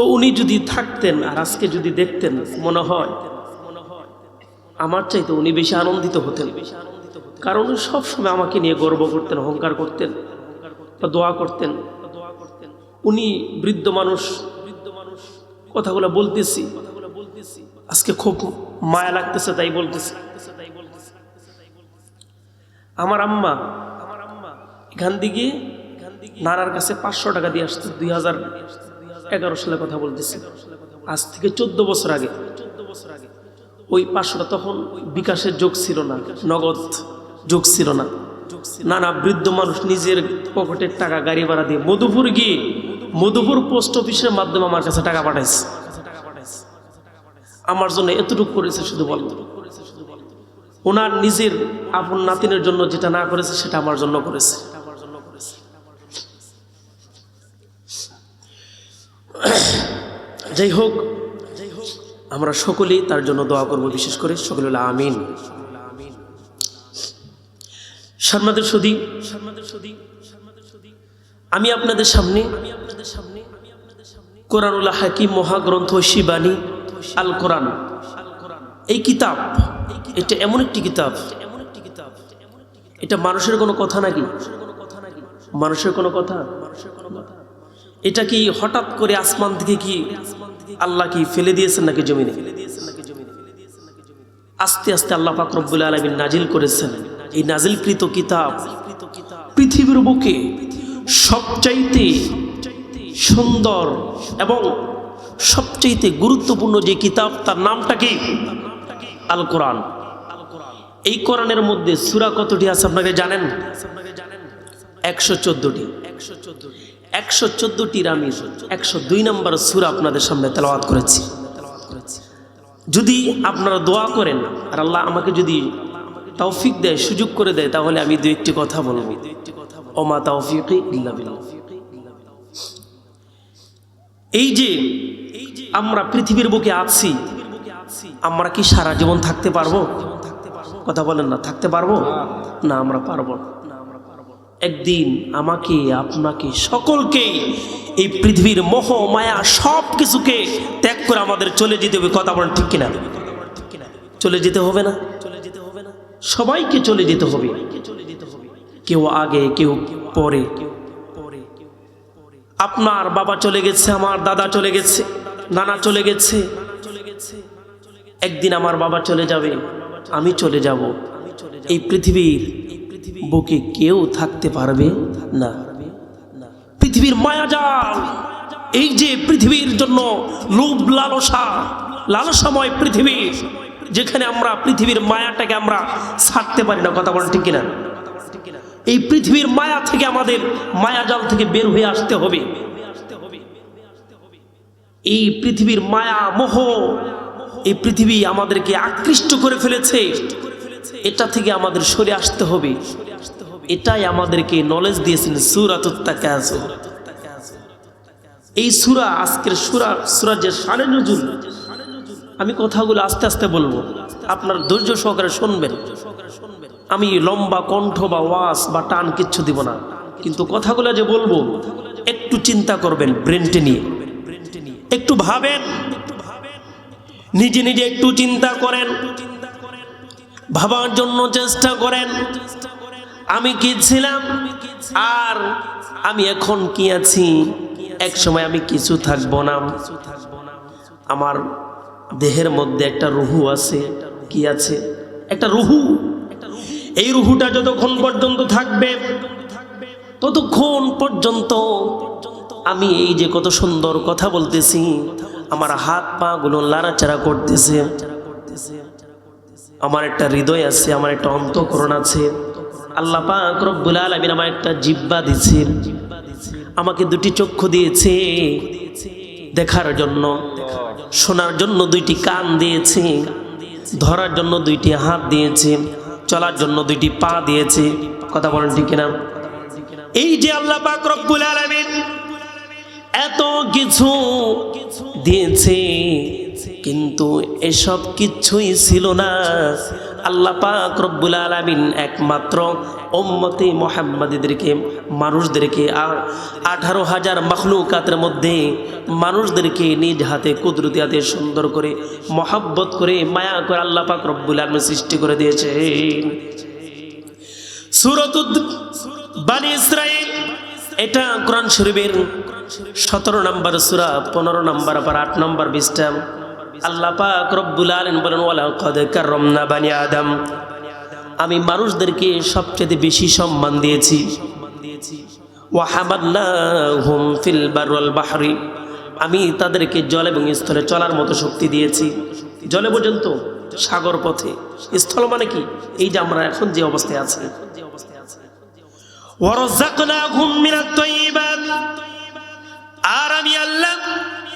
তো উনি যদি থাকতেন আর আজকে যদি দেখতেন, মনে হয় আমার চাইতে উনি বেশি আনন্দিত হতেন। কারণ উনি সবসময় আমাকে নিয়ে গর্ব করতেন, অহংকার করতেন বা দোয়া করতেন। উনি বৃদ্ধ মানুষ, কথাগুলো বলতেছি আজকে খুব মায়া লাগতেছে তাই বলতেছি। আমার আম্মা এখান থেকে নানার কাছে 500 টাকা দিয়ে আসতো। 2011 সালে কথা বলতেছি, আজ থেকে 14 বছর আগে। ওই 500টা তখন বিকাশের যোগ ছিল না, নগদ যোগ ছিল না। নানা বৃদ্ধ মানুষ নিজের পকেটের টাকা গাড়ি ভাড়া দিয়ে মধুপুর গিয়ে মধুপুর পোস্ট অফিসের মাধ্যমে আমার কাছে টাকা পাঠাইছে। আমার জন্য এতটুকু করেছে শুধু বল। ওনার নিজের আপন নাতিনের জন্য যেটা না করেছে সেটা আমার জন্য করেছে। যাই হোক, আমরা সকলেই তার জন্য দোয়া করব, বিশেষ করে সকলে আমিন। সম্মানিত সুধী, আমি আপনাদের সামনে কোরআনুল হাকিম মহাগ্রন্থ শিবানী আল কোরআন, এই কিতাব, এটা এমন একটি কিতাব, এটা মানুষের কোনো কথা নাকি? মানুষের কোনো কথা? এটা কি হঠাৎ করে আসমান থেকে কি আল্লাহ কি ফেলে দিয়েছেন নাকি জমিনে? আস্তে আস্তে আল্লাহ পাক রব্বুল আলামিন নাজিল করেছেন। এই নাজিলকৃত কিতাব পৃথিবীর বুকে সবচাইতে সুন্দর এবং সবচাইতে গুরুত্বপূর্ণ যে কিতাব, তার নামটা কি? আল কোরআন। এই কোরআনের মধ্যে সূরা কতটি আছে আপনারা জানেন? 114টি। 114টির আমি 102 নম্বর সূরা আপনাদের সামনে তেলাওয়াত করেছি। যদি আপনারা দোয়া করেন আর আল্লাহ আমাকে যদি তৌফিক দেয়, সুযোগ করে দেয়, তাহলে আমি দুই একটি কথা বলবো। ওমা তাওফিকি ইল্লা বিল্লাহ। এই যে আমরা পৃথিবীর বুকে আছি, আমরা কি সারা জীবন থাকতে পারবো? কথা বলেন না, থাকতে পারবো না? আমরা পারবো না। একদিন আমাকে, আপনাকে, সকলকে এই পৃথিবীর মোহ মায়া সব কিছুকে ত্যাগ করে আমাদের চলে যেতে হবে। কথা বলেন ঠিক কিনা? চলে যেতে হবে না? সবাইকে চলে যেতে হবে, কেউ আগে কেউ পরে। আপনার বাবা চলে গেছে, আমার দাদা চলে গেছে, নানা চলে গেছে। একদিন আমার বাবা চলে যাবে, আমি চলে যাব। এই পৃথিবীর বুকে কেউ থাকতে পারবে না। পৃথিবীর মায়াজাল, এই যে পৃথিবীর জন্য লোভ লালসা, লালসাময় পৃথিবী, যেখানে আমরা পৃথিবীর মায়াটাকে আমরা ছাড়তে পারি না। কথা বলেন ঠিক কিনা? এই পৃথিবীর মায়া থেকে, আমাদের মায়াজাল থেকে বের হয়ে আসতে হবে। এই পৃথিবীর মায়া মোহ, এই পৃথিবী আমাদেরকে আকৃষ্ট করে ফেলেছে, এটা থেকে আমাদের সরে আসতে হবে। এটাই আমাদেরকে নলেজ দিয়েছেন সূরাতুত তাকাসুর। এই সূরা, আজকের সূরা যে শানে নুজুল, আমি কথাগুলো আস্তে আস্তে বলবো, আপনার ধৈর্য সহকারে শুনবেন। আমি লম্বা কণ্ঠ বা ওয়াজ বা টান কিচ্ছু দিব না, কিন্তু কথাগুলো যে বলবো একটু চিন্তা করবেন, ব্রেনটে নিয়ে একটু ভাবেন, নিজে নিজে একটু চিন্তা করেন, ভাবার জন্য চেষ্টা করেন। আমি কি ছিলাম আর আমি এখন কি আছি? এক সময় আমি কিছু থাকবো না। আমার দেহের মধ্যে একটা রুহু আছে। কি আছে? একটা রুহু। এই রুহুটা যতক্ষণ পর্যন্ত থাকবে, ততক্ষণ পর্যন্ত আমি এই যে কত সুন্দর কথা বলতেছি, আমার হাত পা গুলো লাড়াচাড়া করতেছে, আমার একটা হৃদয় আছে, আমার একটা অন্তঃকরণ আছে। আল্লাহ পাক রব্বুল আলামিন আমার একটা জিহ্বা দিয়েছেন, আমাকে দুটি চক্ষু দিয়েছে দেখার জন্য, শোনার জন্য দুইটি কান দিয়েছে, ধরার জন্য দুইটি হাত দিয়েছে, চলার জন্য দুইটি পা দিয়েছে। কথা বলেন ঠিক কিনা? এই যে আল্লাহ পাক রব্বুল আলামিন এত কিছু দিয়েছে, কিন্তু এসব কিছুই ছিল না আল্লাহ পাক রব্বুল আলামিন একমাত্র উম্মতে মুহাম্মাদীদেরকে মানুষদেরকে 18,000 মাখলুকাতের মধ্যে মানুষদেরকে নিজ হাতে কুদরতি হাতে সুন্দর করে মহব্বত করে মায়া করে আল্লাহ পাক রব্বুল আলামিন সৃষ্টি করে দিয়েছে। সূরাতুদ বানি ইসরাঈল এটা কোরআন শরীফের 17 নম্বর সূরা 15 নম্বর আর 8 নম্বর পৃষ্ঠা। আল্লাহ পাক রব্বুল আলামিন বলেন ওয়ালাকাদ কাররামনা বানি আদম, আমি মানুষদেরকে সবচেয়ে বেশি সম্মান দিয়েছি। ওয়া হামালনাহুম ফিল বাররি ওয়াল বাহরি, আমি তাদেরকে জল এবং স্থলে চলার মতো শক্তি দিয়েছি। জলে পর্যন্ত, সাগর পথে, স্থল মানে কি এই যে আমরা এখন যে অবস্থায় আছি। ওয়া রাযাকনাহুম মিনাত তাইয়্যিবাত, আর আমি আল্লাহ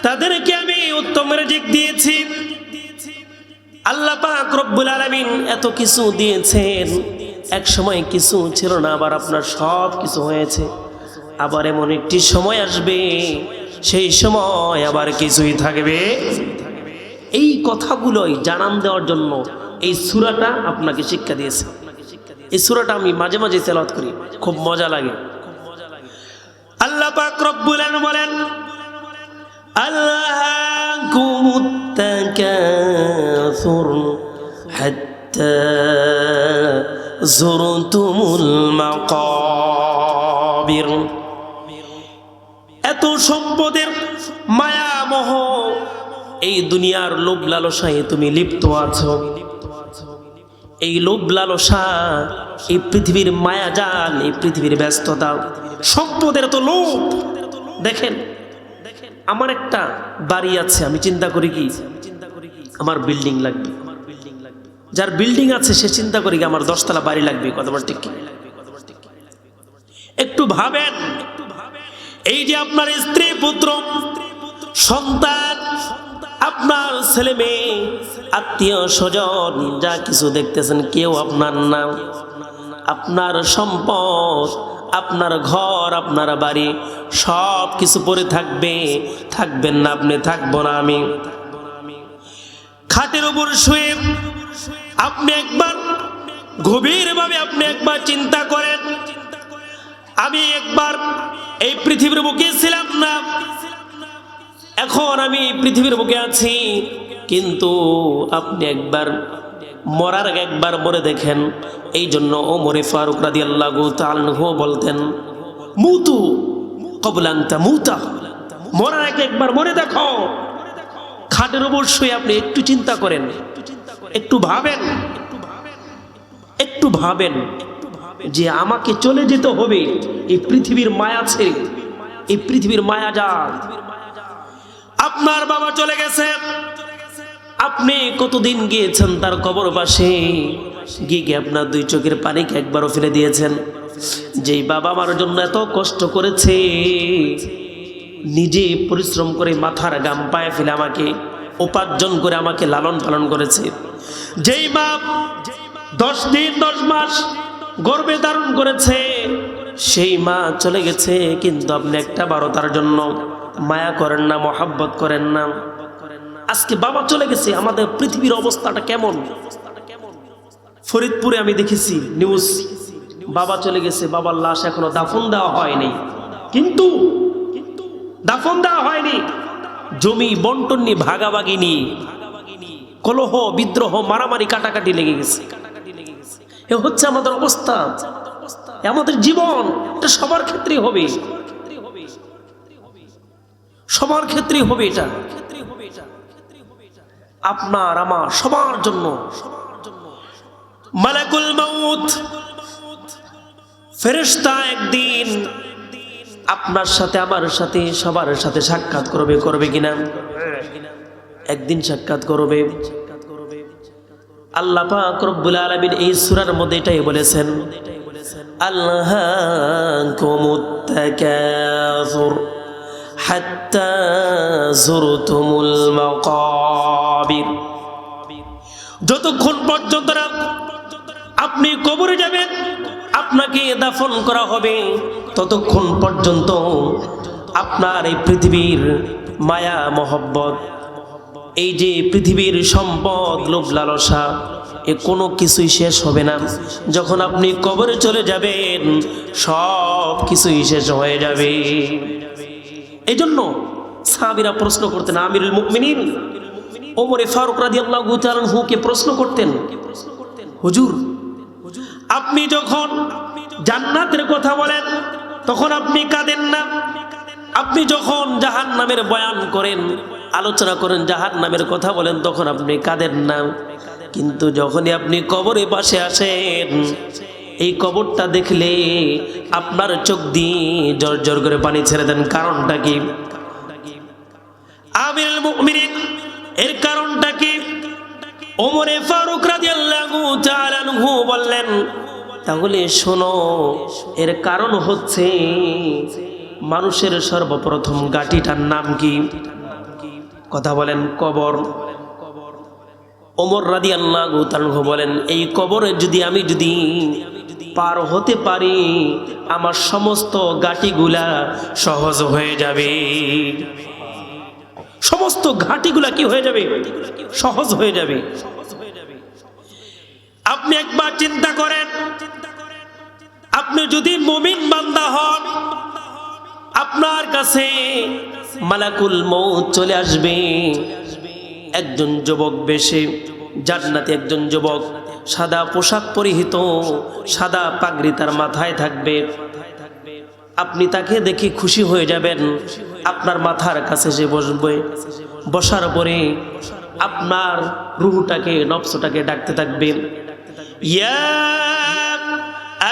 তাদেরকে আমি উত্তম রিজিক দিয়েছি। আল্লাহ পাক রব্বুল আলামিন এত কিছু দিয়েছেন, এক সময় কিছু ছিল না, আবার আপনার সব কিছু হয়েছে। আবার এমন একটি সময় আসবে, সেই সময় আবার কিছুই থাকবে। এই কথাগুলোই জানান দেওয়ার জন্য এই সূরাটা আপনাকে শিক্ষা দিয়েছে। এই সূরাটা আমি মাঝে মাঝে তেলাওয়াত করি, খুব মজা লাগে। আল্লাহ পাক রব্বুল আলামিন বলেন আল্লাহুমুত তাকাসুর হাত্তা যুরতুমুল মাকাবির, এত সম্পদের মায়া মোহ, এই দুনিয়ার লোভ লালসায় তুমি লিপ্ত আছো। এই লোভ লালসা, এই পৃথিবীর মায়াজাল, এই পৃথিবীর ব্যস্ততা, সম্পদের তো লোভ। দেখেন, আমার একটা বাড়ি আছে, আমি চিন্তা করি কি আমার বিল্ডিং লাগবে। যার বিল্ডিং আছে সে চিন্তা করি কি আমার 10 তলা বাড়ি লাগবে। কথা বল ঠিক কি? একটু ভাবেন, এই যে আপনার স্ত্রী পুত্র সন্তান, আপনার ছেলে মেয়ে, আত্মীয় স্বজন, যা কিছু দেখতেছেন কেউ আপনার না। আপনার সম্পদ, আপনার ঘর, আপনার বাড়ি সব কিছু পড়ে থাকবে, থাকবেন না আপনি, থাকবো না আমি। খাটের উপর শুয়ে আপনি একবার গভীরভাবে আপনি একবার চিন্তা করেন, আমি একবার এই পৃথিবীর বুকে ছিলাম না, এখন আমি পৃথিবীর বুকে আছি। কিন্তু আপনি একবার মরার আগে একবার মরে দেখেন। এই জন্য ওমর ফারুক রাদিয়াল্লাহু তাআলা আনহু বলতেন মুতু ক্বাবলা আন তামুতা, মরার আগে একবার মরে দেখো। খাটের উপর শুয়ে আপনি একটু চিন্তা করেন, একটু ভাবেন, একটু ভাবেন যে আমাকে চলে যেতে হবে এই পৃথিবীর মায়া ছেড়ে, এই পৃথিবীর মায়াজাল। আপনার বাবা চলে গেছে, আপনি কতদিন গিয়েছেন তার কবর পাশে, গিয়ে আপনার 2 চোখের পানিকে একবারও ফেলে দিয়েছেন। যেই বাবা আমার জন্য এত কষ্ট করেছে, নিজে পরিশ্রম করে মাথার গাম পায়ে ফেলে আমাকে উপার্জন করে আমাকে লালন পালন করেছে, যেই মা 10 দিন 10 মাস গর্ভে ধারণ করেছে, সেই মা চলে গেছে, কিন্তু আপনি একটা বারো তার জন্য মায়া করেন না, মহাব্বত করেন না। আজকে বাবা চলে গেছে, আমাদের পৃথিবীর অবস্থাটা কেমন। ফরিদপুরে আমি দেখেছি নিউজ, বাবা চলে গেছে, বাবার লাশ এখনো দাফন দেওয়া হয়নি, কিন্তু দাফন দেওয়া হয়নি, জমি বন্টন নিয়ে ভাগাভাগি নিয়ে কলহ বিদ্রোহ মারামারি কাটাকাটি লেগে গেছে। এ হচ্ছে আমাদের অবস্থা, আমাদের জীবন। এটা সবার ক্ষেত্রে হবে, সবার ক্ষেত্রে হবে। এটা আপনার আমার সবার জন্য। মালাকুল মাউত ফেরেশতা একদিন আপনার সাথে আমার সাথে সবার সাথে সাক্ষাৎ করবে, করবে কিনা? একদিন সাক্ষাৎ করবে। আল্লাহ পাক রব্বুল আলামিন এই সূরার মধ্যে এটাই বলেছেন, আল্লাহাকুমুত তাকাসুর হাত্তা যুরতুমুল মাকাবির। যতক্ষণ পর্যন্ত আপনি কবরে যাবেন, আপনাকে দাফন করা হবে, ততক্ষণ পর্যন্ত আপনার এই পৃথিবীর মায়া মহব্বত, এই যে পৃথিবীর সম্পদ লোভ লালসা, এ কোনো কিছুই শেষ হবে না। যখন আপনি কবরে চলে যাবেন সব কিছুই শেষ হয়ে যাবে। এই জন্য সাহাবীরা প্রশ্ন করতেন, আমিরুল মুমিনিন ওমরে ফারুক রাদিয়াল্লাহু তাআলা আনহুকে প্রশ্ন করতেন, হুজুর আপনি যখন জান্নাতের কথা বলেন তখন আপনি কাঁদেন না, আপনি যখন জাহান্নামের বয়ান করেন আলোচনা করেন জাহান্নামের কথা বলেন তখন আপনি কাঁদেন না, কিন্তু যখনই আপনি কবরের পাশে আসেন এই কবরটা দেখলে আপনার চোখ দিয়ে জর জর করে পানি ছেড়ে দেন। কারণটা কি? আমিরুল মুমিনিন এর কারণটা কি? ওমরে ফারুক রাদিয়াল্লাহু তাআলা আনহু বললেন, তাহলে শোনো, এর কারণ হচ্ছে মানুষের সর্বপ্রথম ঘাঁটিটার নাম কি? কথা বলেন, কবর। ওমর রাদিয়াল্লাহু তাআলা আনহু বলেন, এই কবরে যদি আমি পার হতে পারি আমার সমস্ত ঘাঁটিগুলা সহজ হয়ে যাবে। সমস্ত ঘাঁটিগুলা কি হয়ে যাবে? সহজ হয়ে যাবে। আপনি একবার চিন্তা করেন, আপনি যদি মুমিন বান্দা হন আপনার কাছে মালাকুল মউত চলে আসবে, একজন যুবক বেশে জান্নাতে, একজন যুবক সাদা পোশাক পরিহিত, সাদা পাগড়ি তার মাথায় থাকবে। আপনি তাকে দেখে খুশি হয়ে যাবেন, আপনার মাথার কাছে যে বসবে, বসার পরে আপনার রূহটাকে নফসটাকে ডাকতে থাকবে, ইয়া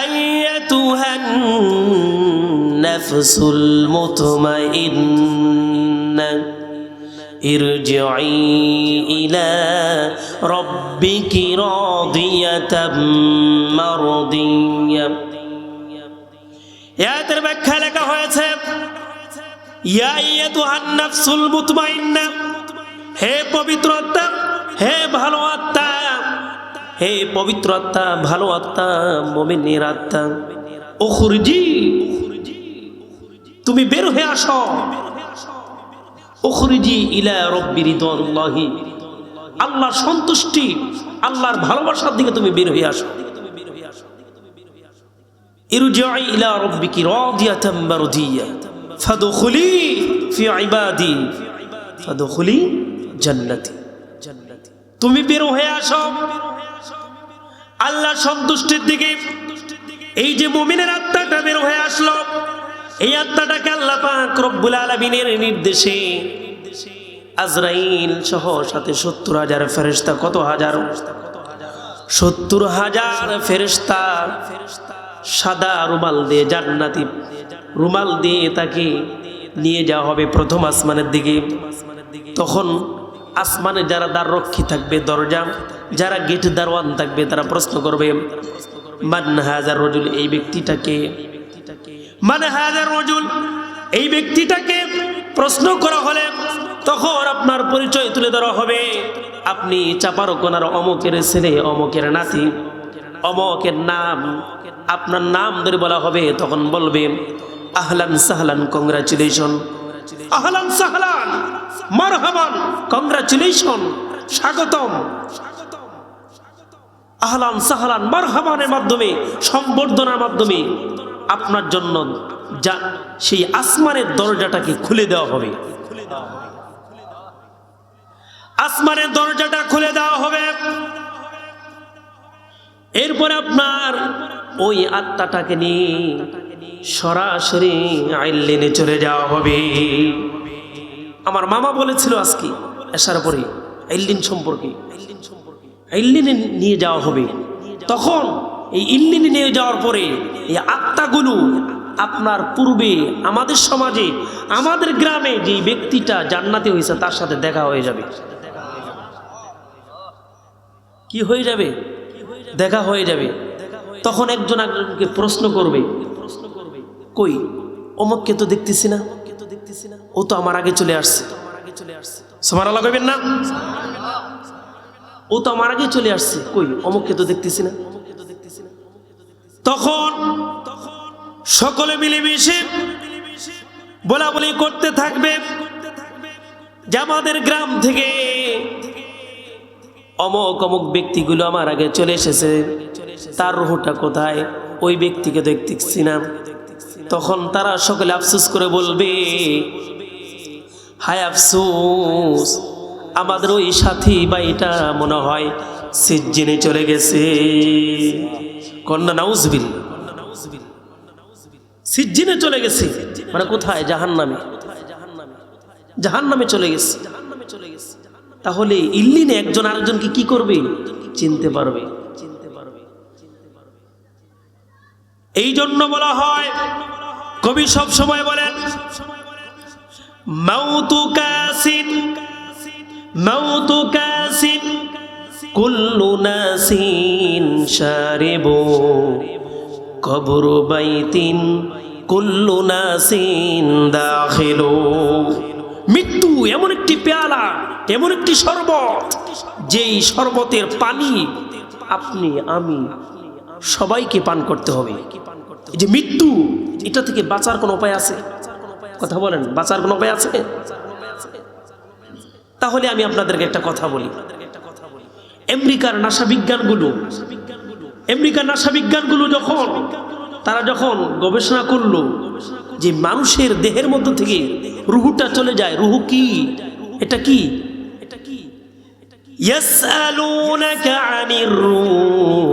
আইয়াতুহান নাফসুল মুতমাইন্না ইরজিই ইলা রাব্বিকি রাদিয়াতাম মারদিয়া। আয়াতের ব্যাখ্যা লেখা হয়েছে, ইয়া আইয়াতুহান নাফসুল মুতমাইন্না, হে পবিত্র আত্মা, হে ভালো আত্মা, হে পবিত্র আত্মা, ভালো আত্মা, মুমিনের আত্মা, উখরুজি, তুমি বের হয়ে আসো, উখরুজি ইলা রাব্বি রিদাল্লাহি, আল্লাহর সন্তুষ্টি আল্লাহর ভালোবাসার দিকে তুমি বের হয়ে আসো। ইরজিই ইলা রাব্বিকি রাদিয়াতাম মারদিয়া ফাদখুলি ফি ইবাদি ফাদখুলি জান্নাতি, তুমি বের হয়ে আসো আল্লাহর সন্তুষ্টির দিকে। এই যে মুমিনের আত্মাটা বের হয়ে আসলো, এই আত্মাটাকে আল্লাহ পাক রব্বুল আলামিনের নির্দেশে আজরাইল সহ সাথে ৭০,০০০ ফেরেশতা, কত হাজার? ৭০,০০০ ফেরেশতা সাদা রুমাল দিয়ে, জান্নাতি রুমাল দিয়ে তাকে নিয়ে যাওয়া হবে প্রথম আসমানের দিকে। তখন আসমানে যারা দ্বাররক্ষী থাকবে, দরজা যারা গেট দারওয়ান থাকবে, তারা প্রশ্ন করবে, মান হাযার রাজুল, এই ব্যক্তিটাকে, মান হাযার রাজুল, এই ব্যক্তিটাকে প্রশ্ন করা হলে তখন আপনার পরিচয় তুলে ধরা হবে, আপনি চাপারকোনার অমুকের ছেলে, অমুকের নাতি, অমুকের নাম, আপনার নাম ধরে বলা হবে। তখন বলবে, আহলান সাহলান, কংগ্রাচুলেশন, আহলান সাহলান, মারহাবান, কংগ্রাচুলেশন, স্বাগতম। আহলান সাহলান মারহাবানের মাধ্যমে, সম্বর্ধনার মাধ্যমে আপনার জন্য যা সেই আসমানের দরজাটাকে খুলে দেওয়া হবে। আসমানের দরজাটা খুলে দেওয়া হবে। এরপরে আপনার ওই আত্মাটাকে নিয়ে সরাসরি আইল্লিনে চলে যাওয়া হবে। আমার মামা বলেছিল আজকে আসার পরে আইল্লিন সম্পর্কে, ইল্লিনে নিয়ে যাওয়া হবে। তখন এই ইল্লিনে নিয়ে যাওয়ার পরে এই আত্মাগুলো আপনার পূর্বে আমাদের সমাজে, আমাদের গ্রামে যে ব্যক্তিটা জান্নাতে হয়েছে তার সাথে দেখা হয়ে যাবে। কি হয়ে যাবে? দেখা হয়ে যাবে। তখন একজন একজনকে প্রশ্ন করবে, কই অমুককে তো দেখতেছি না, ও তো আমার আগে চলে আসছে। সুবহানাল্লাহ কইবেন না? ও তো আমার আগে চলে আসছে, কই অমুককে তো দেখতেছি না। তখন সকলে মিলেমিশে বলা বলি করতে থাকবে যে আমাদের গ্রাম থেকে অমুক অমুক ব্যক্তিগুলো আমার আগে চলে এসেছে, তার রুহটা কোথায়? ওই ব্যক্তিকে দেখতেছি না। তখন তারা সকলে আফসোস করে বলবে, হায় আফসোস, আমাদের ওই সাথী ভাইটা মনে হয় সিজ্জিনে চলে গেছে। কন্যা নাউজুবিল্লাহ, সিজ্জিনে চলে গেছে মানে কোথায়? জাহান্নামে, জাহান্নামে চলে গেছে। তাহলে ইল্লিনে একজন আরেকজনকে কি করবে? চিনতে পারবে। এই জন্য বলা হয়, কবি সব সময় বলেন, মাউতু কাসিন মাউতু কাসিন কুল্লু নাসিন শারিবু কবরু বাইতিন কুল্লু নাসিন দাখিলু। মৃত্যু এমন একটি পেয়ালা, এমন একটি শরবত, যেই শরবতের পানি আপনি আমি সবাইকে পান করতে হবে। এই যে মৃত্যু, এটা থেকে বাঁচার কোনো উপায় আছে? কথা বলেন, বাঁচার কোনো উপায় আছে? তাহলে আমি আপনাদেরকে একটা কথা বলি। আমেরিকার নাসা বিজ্ঞানগুলো যখন গবেষণা করলো যে মানুষের দেহের মধ্য থেকে রুহুটা চলে যায়, রুহু কি? এটা কি? ইয়াসআলুনাকা আনির রূহ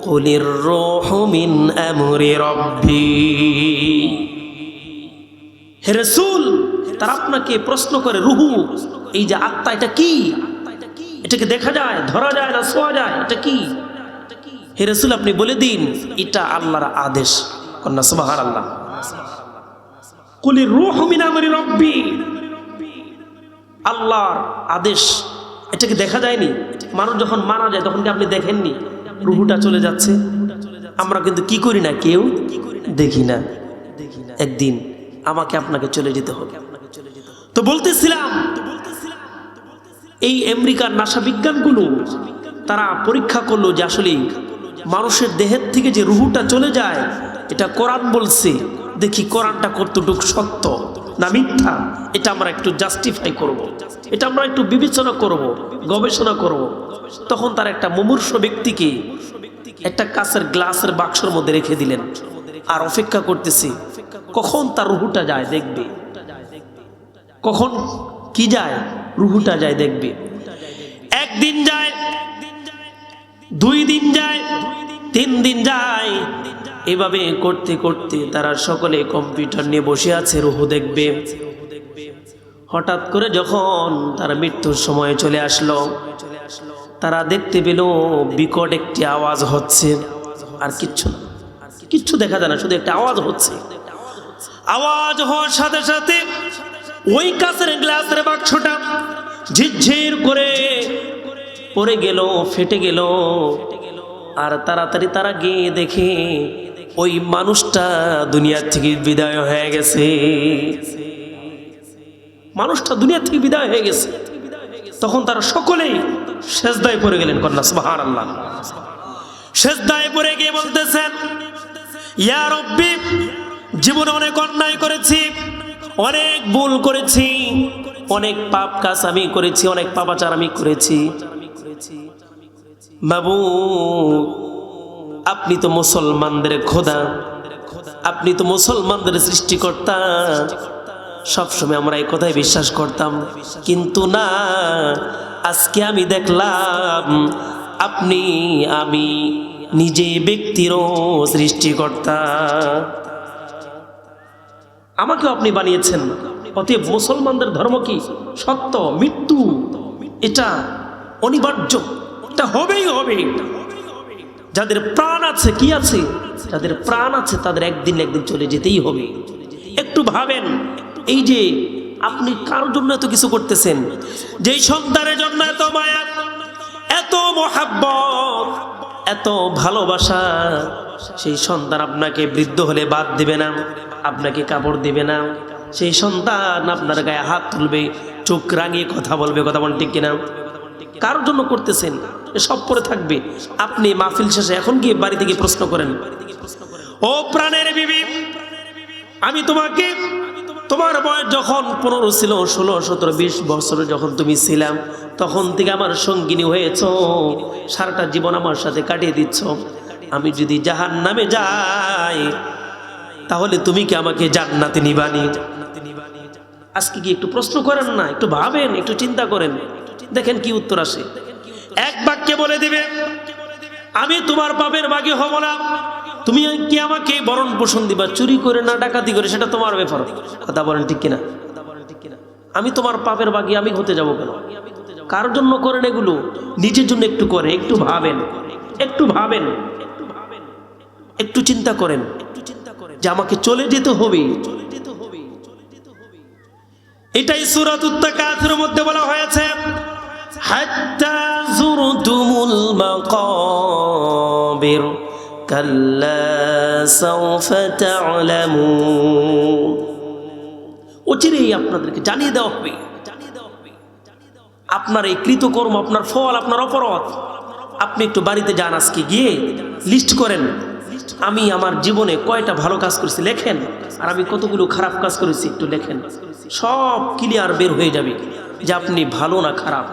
কুলির রূহু মিন আমরি রাব্বি। হে রাসূল, তারা আপনাকে প্রশ্ন করে, রুহু, এই যে আত্মা, এটা কি? এটাকে দেখা যায়, ধরা যায় না, ছোঁয়া যায়? এটা কি? হে রাসূল, আপনি বলে দিন, এটা আল্লাহর আদেশ। কন্যা সুবহানাল্লাহ। কুলির রূহু মিন আমরি রাব্বি, আল্লাহর আদেশ। এটাকে দেখা যায়নি। মানুষ যখন মারা যায় তখন কি আপনি দেখেননি রুহুটা চলে যাচ্ছে? আমরা কিন্তু কি করি না, কেউ দেখি না। একদিন আমাকে আপনাকে চলে যেতে হবে। তো বলতেছিলাম, এই আমেরিকার নাসা বিজ্ঞানগুলো তারা পরীক্ষা করলো যে আসলে মানুষের দেহের থেকে যে রুহুটা চলে যায়, এটা কোরআন বলছে। দেখি কোরআনটা কতটুকু সত্য না মিথ্যা, এটা আমরা একটু জাস্টিফাই করব, এটা আমরা একটু বিবেচনা করব, গবেষণা করব। তখন তার একটা মুমূর্ষ ব্যক্তিকে একটা কাঁচের গ্লাসের বাক্সের মধ্যে রেখে দিলেন, আর অপেক্ষা করতেছি কখন তার রুহুটা যায় দেখবে, কখন কি যায়, রুহুটা যায় দেখবে। একদিন যায়, 2 দিন যায়, 3 দিন যায়, এভাবে করতে করতে তারা সকলে কম্পিউটার নিয়ে বসে আছে, রুহু দেখবে। হঠাৎ করে যখন তারা মৃত্যুর সময় চলে আসলো, তারা দেখতে পেল বিকট একটি আওয়াজ হচ্ছে, আর কিচ্ছু দেখা যায় না, শুধু একটা আওয়াজ হচ্ছে। আওয়াজ হওয়ার সাথে সাথে ওই কাঁচের গ্লাসের বাক্সটা ঝিরঝির করে পড়ে গেল, ফেটে গেল। আর তাড়াতাড়ি তারা গিয়ে দেখে ওই মানুষটা দুনিয়া থেকে বিদায় হয়ে গেছে। মানুষটা দুনিয়া থেকে বিদায় হয়ে গেছে। তখন তারা সকলেই সেজদায় পড়ে গেলেন। কন্যা সুবহানাল্লাহ। সেজদায় পড়ে গিয়ে বলতেছেন, ইয়া রব্বি, জীবনে অনেক অন্যায় করেছি, অনেক ভুল করেছি, অনেক পাপ কাজ আমি করেছি, অনেক পাপাচার আমি করেছি। মাবুদ, আপনি তো মুসলমানদের খোদা, আপনি তো মুসলমানদের সৃষ্টিকর্তা। সবসময় আমরা এই কথাই বিশ্বাস করতাম, কিন্তু না, আজকে আমি দেখলাম আপনি, আমি নিজে ব্যক্তিরও সৃষ্টিকর্তা, আমাকেও আপনি বানিয়েছেন। অতএব মুসলমানদের ধর্ম কি? সত্য, মৃত্যু এটা অনিবার্য, এটা হবেই হবে। যাদের প্রাণ আছে, কি আছে, যাদের প্রাণ আছে তাদের একদিন চলে যেতেই হবে। একটু ভাবেন, এই যে আপনি কার জন্য এত কিছু করতেছেন, যেই সন্তানের জন্য এত মায়া, এত মহাব্বত, এত ভালোবাসা, সেই সন্তান আপনাকে বৃদ্ধ হলে বাদ দিবে না, আপনাকে কাপড় দিবে না, সেই সন্তান আপনার গায়ে হাত তুলবে, চোখ রাঙিয়ে কথা বলবে। কথা বলেন ঠিক কিনা? কার জন্য করতেছেন? সব পরে থাকবে। আপনি মাহফিল শেষে এখন গিয়ে বাড়ি থেকে প্রশ্ন করেন, ও প্রাণের বিবি, আমি তোমাকে তোমার বয়স যখন 15 ছিল, 16, 17, 20 বছর যখন তুমি ছিলাম, তখন থেকে আমার সঙ্গিনী হয়েছ, সারাটা জীবন আমার সাথে কাটিয়ে দিচ্ছ। আমি যদি জাহান্নামে যাই তাহলে তুমি কি আমাকে জান্নাতে নিবানি? আজকে কি একটু প্রশ্ন করেন না? একটু ভাবেন, একটু চিন্তা করেন, দেখেন কি উত্তর আসে। এক বাক্যে বলে দিবে, আমি তোমার পাপের ভাগী হব না। তুমি কি আমাকে ভরণ পোষণ দিবা? চুরি করে না ডাকাতি করে, সেটা তোমার ব্যাপার। কথা বলেন ঠিক কিনা? আমি তোমার পাপের ভাগী আমি হতে যাব কেন? কার জন্য করেন এগুলো? নিজের জন্য একটু করেন, একটু ভাবেন, একটু ভাবেন, একটু চিন্তা করেন যে আমাকে চলে যেতে হবে। এটাই সূরাতুত তাকাসুরের মধ্যে বলা হয়েছে, হাত্তা যুরতুমুল মাকাবির কাল্লা সাওফা তা'লামুন। অচিরেই আপনাদেরকে জানিয়ে দেওয়া হবে আপনার এই কৃতকর্ম, আপনার ফল, আপনার অপরাধ। আপনি একটু বাড়িতে যান, আজকে গিয়ে লিস্ট করেন, আমি আমার জীবনে কয়টা ভালো কাজ করেছি লেখেন, আর আমি কতগুলো খারাপ কাজ করেছি একটু লেখেন। সব ক্লিয়ার বের হয়ে যাবে যে আপনি ভালো না খারাপ।